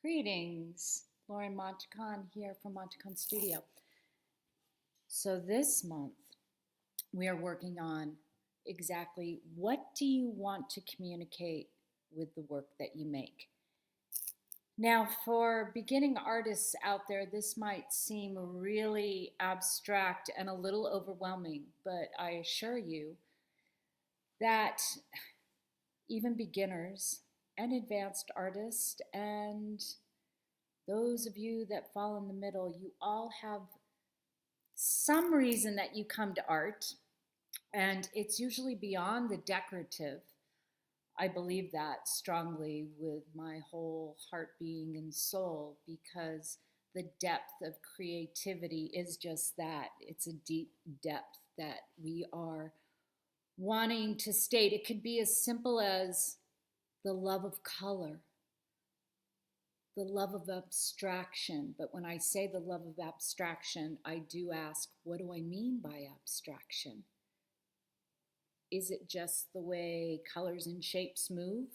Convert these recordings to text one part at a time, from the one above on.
Greetings, Lauren Montecon here from Montecon Studio. So this month we are working on exactly what do you want to communicate with the work that you make. Now, for beginning artists out there, this might seem really abstract and a little overwhelming, but I assure you that even beginners and advanced artists and those of you that fall in the middle, you all have some reason that you come to art, and it's usually beyond the decorative. I believe that strongly with my whole heart, being, and soul because the depth of creativity is just that. It's a deep depth that we are wanting to state. It could be as simple as the love of color, the love of abstraction. But when I say the love of abstraction, I do ask, what do I mean by abstraction? Is it just the way colors and shapes move?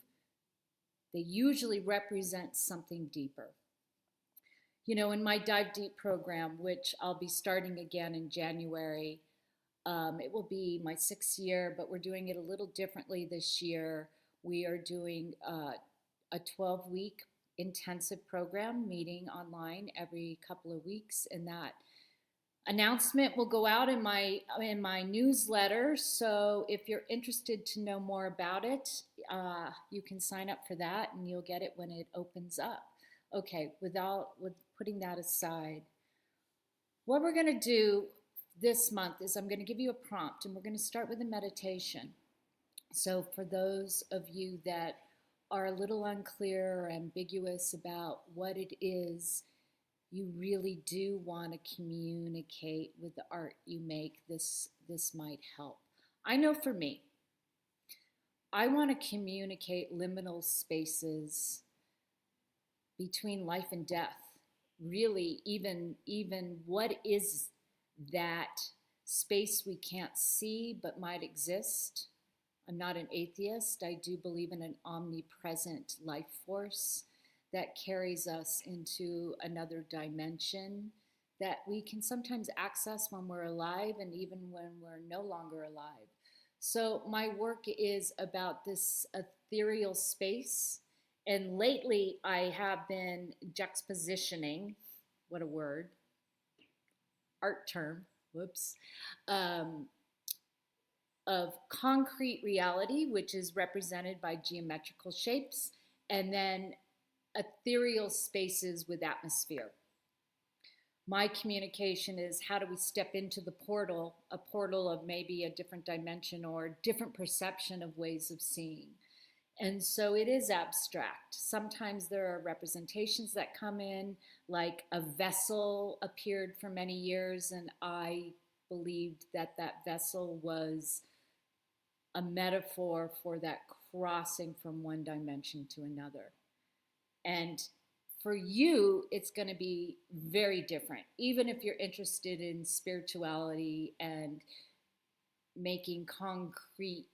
They usually represent something deeper. You know, in my Dive Deep program, which I'll be starting again in January, it will be my 6th year, but we're doing it a little differently this year. We are doing a 12-week intensive program, meeting online every couple of weeks, and that announcement will go out in my newsletter. So if you're interested to know more about it, you can sign up for that, and you'll get it when it opens up. Okay, with putting that aside, what we're going to do this month is I'm going to give you a prompt, and we're going to start with a meditation. So for those of you that are a little unclear or ambiguous about what it is you really do want to communicate with the art you make, this might help. I know for me, I want to communicate liminal spaces between life and death. Really, even what is that space we can't see but might exist? I'm not an atheist. I do believe in an omnipresent life force that carries us into another dimension that we can sometimes access when we're alive and even when we're no longer alive. So my work is about this ethereal space. And lately I have been juxtapositioning, what a word, art term, whoops, of concrete reality, which is represented by geometrical shapes, and then ethereal spaces with atmosphere. My communication is, how do we step into the portal, a portal of maybe a different dimension or different perception of ways of seeing. And so it is abstract. Sometimes there are representations that come in, like a vessel appeared for many years, and I believed that that vessel was a metaphor for that crossing from one dimension to another. And for you, it's going to be very different. Even if you're interested in spirituality and making concrete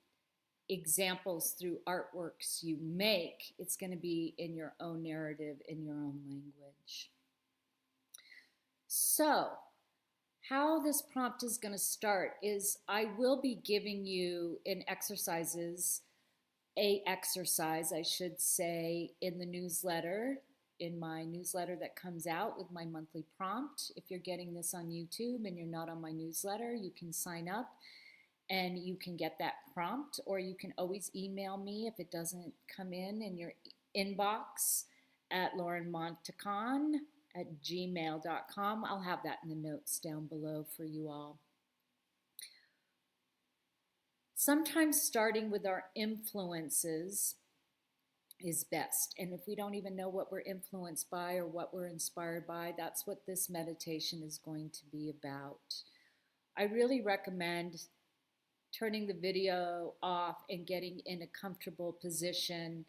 examples through artworks you make, it's going to be in your own narrative, in your own language. So, how this prompt is going to start is I will be giving you in exercises, a exercise, I should say, in the newsletter, in my newsletter that comes out with my monthly prompt. If you're getting this on YouTube and you're not on my newsletter, you can sign up and you can get that prompt, or you can always email me if it doesn't come in your inbox at laurenmontecon@gmail.com. I'll have that in the notes down below for you all. Sometimes starting with our influences is best. And if we don't even know what we're influenced by or what we're inspired by, that's what this meditation is going to be about. I really recommend turning the video off and getting in a comfortable position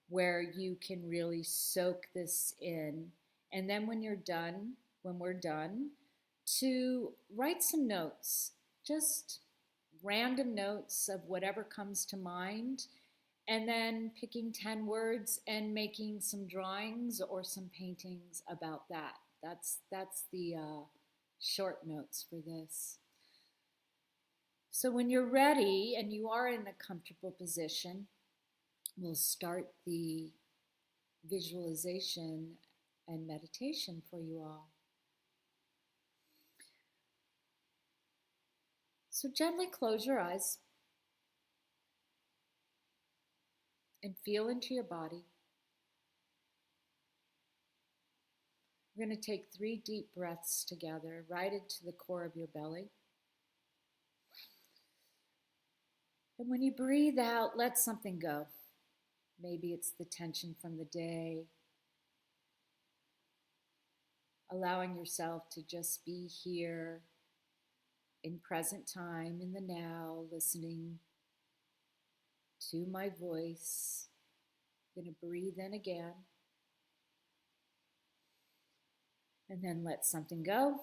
where you can really soak this in. And then when we're done, to write some notes, just random notes of whatever comes to mind, and then picking 10 words and making some drawings or some paintings about that. That's the short notes for this. So when you're ready and you are in a comfortable position, we'll start the visualization and meditation for you all. So gently close your eyes and feel into your body. We're going to take 3 deep breaths together, right into the core of your belly. And when you breathe out, let something go. Maybe it's the tension from the day. Allowing yourself to just be here in present time, in the now, listening to my voice. I'm going to breathe in again. And then let something go.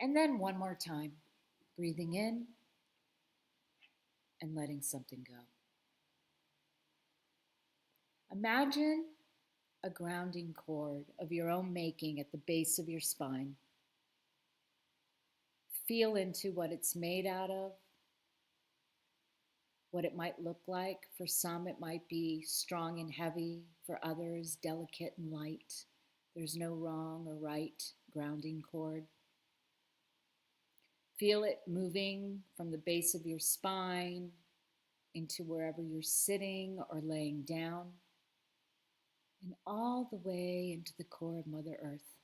And then one more time, breathing in and letting something go. Imagine a grounding cord of your own making at the base of your spine. Feel into what it's made out of, what it might look like. For some, it might be strong and heavy. For others, delicate and light. There's no wrong or right grounding cord. Feel it moving from the base of your spine into wherever you're sitting or laying down, and all the way into the core of Mother Earth.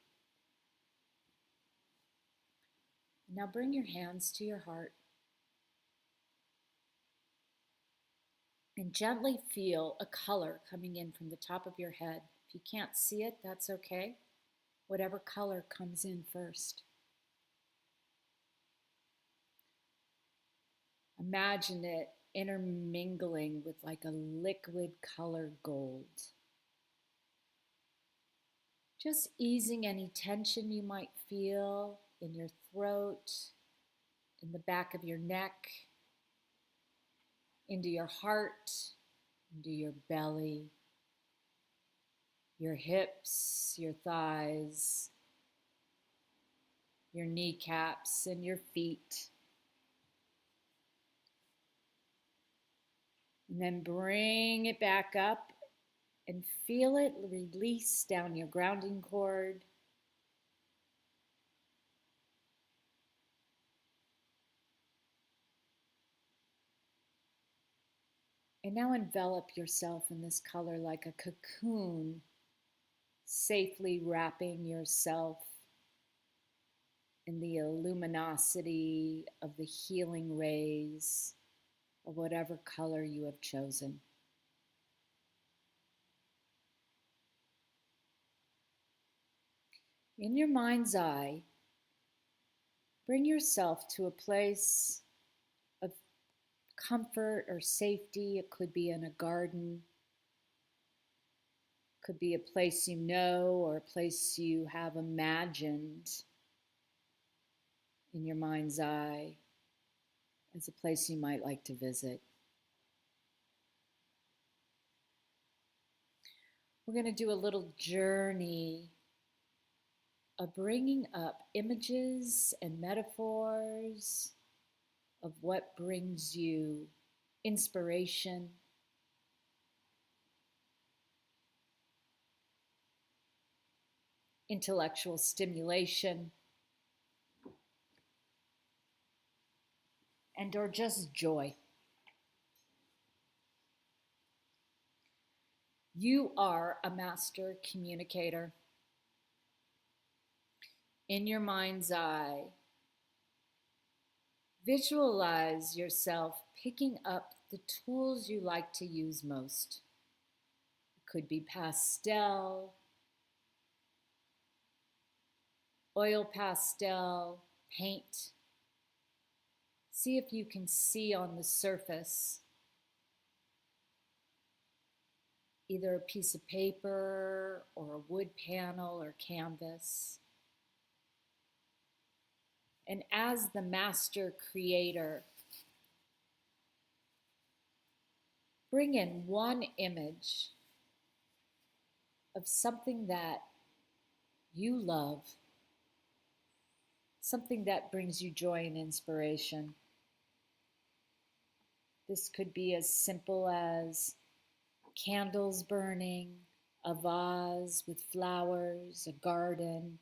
Now bring your hands to your heart and gently feel a color coming in from the top of your head. If you can't see it, that's okay. Whatever color comes in first. Imagine it intermingling with like a liquid color gold. Just easing any tension you might feel in your throat, in the back of your neck, into your heart, into your belly, your hips, your thighs, your kneecaps, and your feet. And then bring it back up and feel it release down your grounding cord. And now envelop yourself in this color like a cocoon, safely wrapping yourself in the luminosity of the healing rays of whatever color you have chosen. In your mind's eye, bring yourself to a place of comfort or safety. It could be in a garden, could be a place you know or a place you have imagined in your mind's eye as a place you might like to visit. We're going to do a little journey of bringing up images and metaphors of what brings you inspiration, intellectual stimulation, and or just joy. You are a master communicator. In your mind's eye, visualize yourself picking up the tools you like to use most. It could be pastel, oil pastel, paint. See if you can see on the surface either a piece of paper or a wood panel or canvas. And as the master creator, Bring in one image of something that you love, something that brings you joy and inspiration. This could be as simple as candles burning, a vase with flowers, a garden.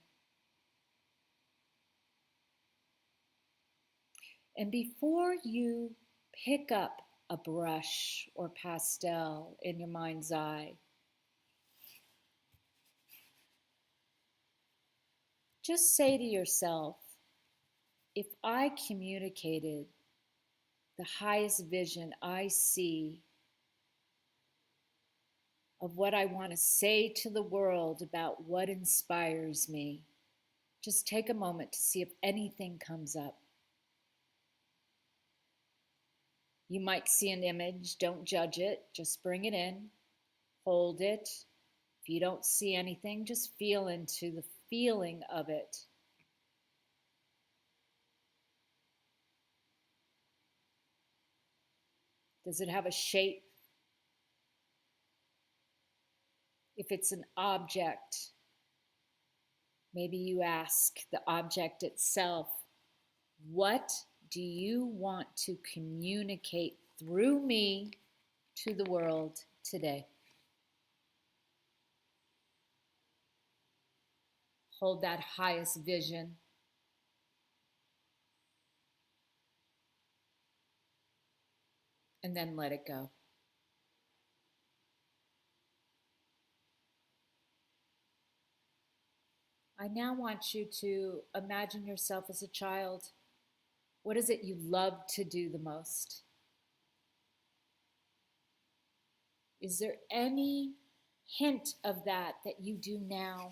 And before you pick up a brush or pastel in your mind's eye, just say to yourself, if I communicated the highest vision I see of what I want to say to the world about what inspires me, just take a moment to see if anything comes up. You might see an image, don't judge it, just bring it in, hold it. If you don't see anything, just feel into the feeling of it. Does it have a shape? If it's an object, maybe you ask the object itself, what do you want to communicate through me to the world today? Hold that highest vision. And then let it go. I now want you to imagine yourself as a child. What is it you love to do the most? Is there any hint of that you do now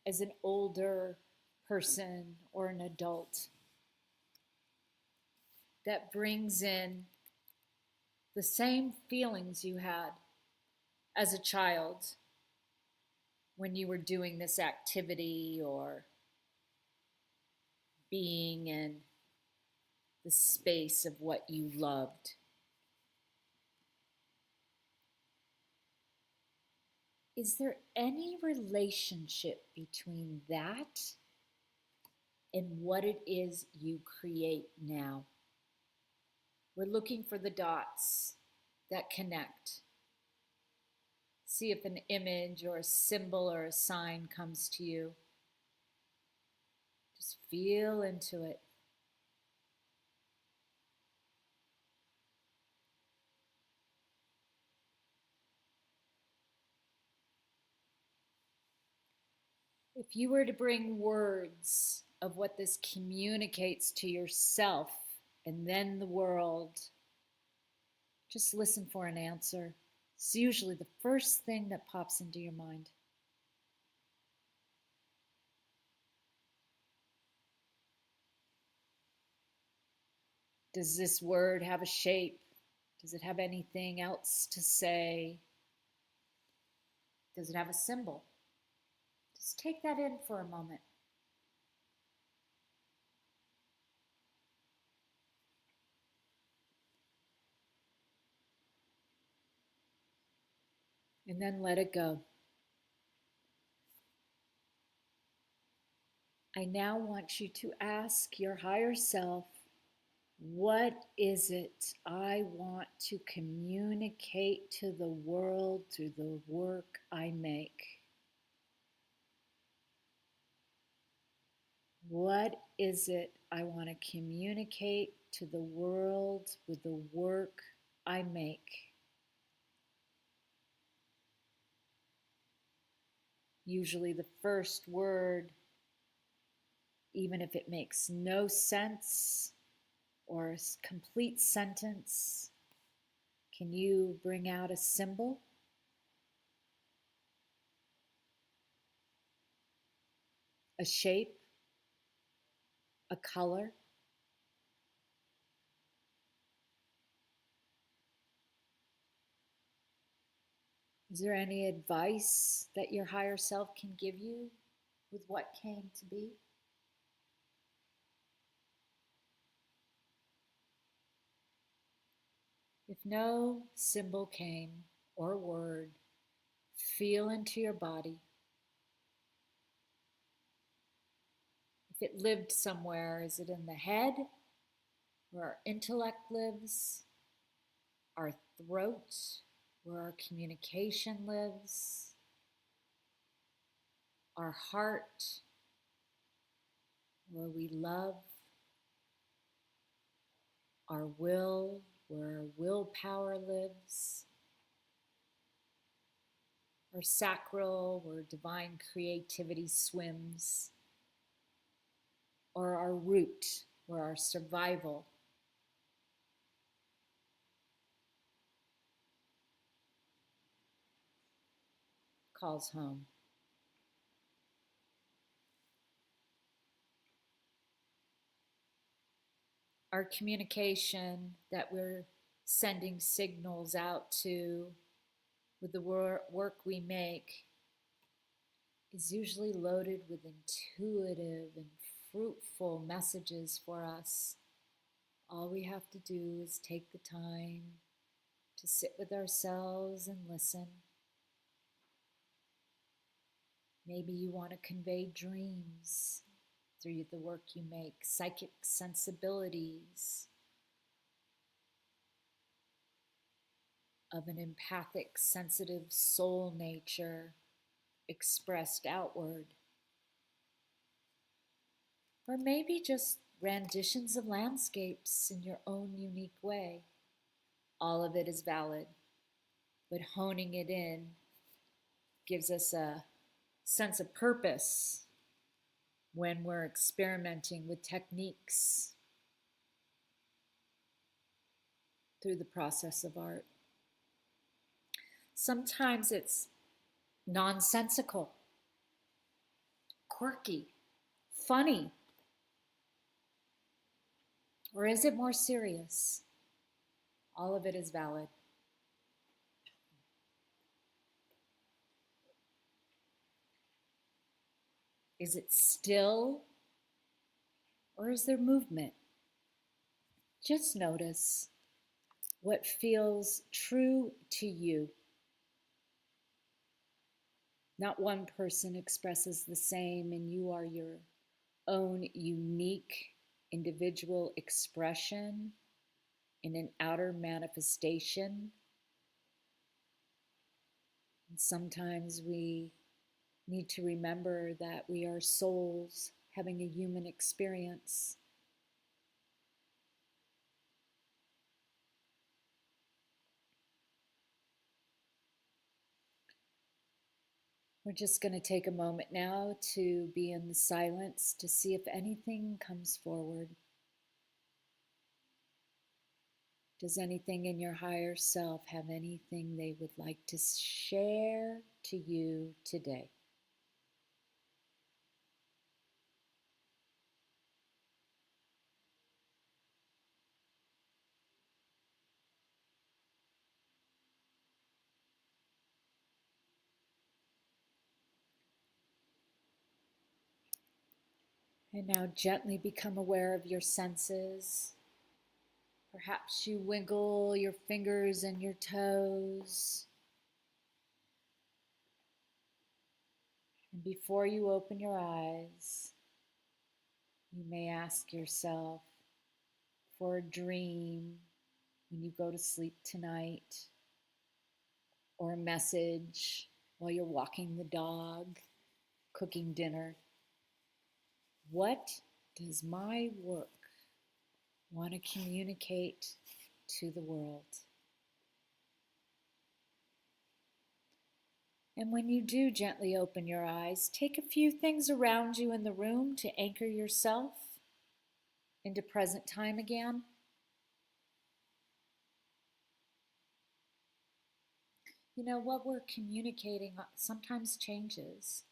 as an older person or an adult that brings in the same feelings you had as a child when you were doing this activity or being in the space of what you loved? Is there any relationship between that and what it is you create now? We're looking for the dots that connect. See if an image or a symbol or a sign comes to you. Just feel into it. If you were to bring words of what this communicates to yourself and then the world, just listen for an answer. It's usually the first thing that pops into your mind. Does this word have a shape? Does it have anything else to say? Does it have a symbol? Just take that in for a moment. And then let it go. I now want you to ask your higher self, what is it I want to communicate to the world through the work I make? What is it I want to communicate to the world with the work I make? Usually the first word, even if it makes no sense or a complete sentence, can you bring out a symbol? A shape? A color? Is there any advice that your higher self can give you with what came to be? If no symbol came or word, feel into your body. If it lived somewhere, is it in the head where our intellect lives, our throat where our communication lives, our heart where we love, our will where our willpower lives, our sacral where divine creativity swims, or our root where our survival calls home. Our communication that we're sending signals out to with the work we make is usually loaded with intuitive and fruitful messages for us. All we have to do is take the time to sit with ourselves and listen. Maybe you want to convey dreams through the work you make, psychic sensibilities of an empathic, sensitive soul nature expressed outward. Or maybe just renditions of landscapes in your own unique way. All of it is valid, but honing it in gives us a sense of purpose when we're experimenting with techniques through the process of art. Sometimes it's nonsensical, quirky, funny, or is it more serious? All of it is valid. Is it still, or is there movement? Just notice what feels true to you. Not one person expresses the same, and you are your own unique individual expression in an outer manifestation. And sometimes we need to remember that we are souls having a human experience. We're just going to take a moment now to be in the silence to see if anything comes forward. Does anything in your higher self have anything they would like to share to you today? And now gently become aware of your senses. Perhaps you wiggle your fingers and your toes. And before you open your eyes, you may ask yourself for a dream when you go to sleep tonight, or a message while you're walking the dog, cooking dinner. What does my work want to communicate to the world? And when you do gently open your eyes, take a few things around you in the room to anchor yourself into present time again. You know, what we're communicating sometimes changes.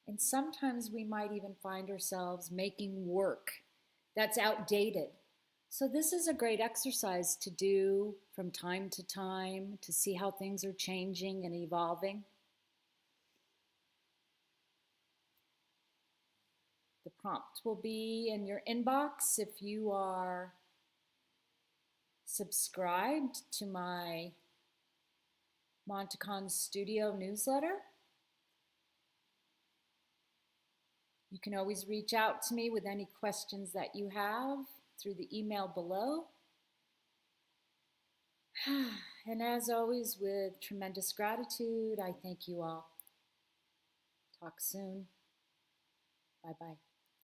And sometimes we might even find ourselves making work that's outdated. So this is a great exercise to do from time to time to see how things are changing and evolving. The prompt will be in your inbox if you are subscribed to my Montacon Studio newsletter. You can always reach out to me with any questions that you have through the email below. And as always, with tremendous gratitude, I thank you all. Talk soon. Bye-bye.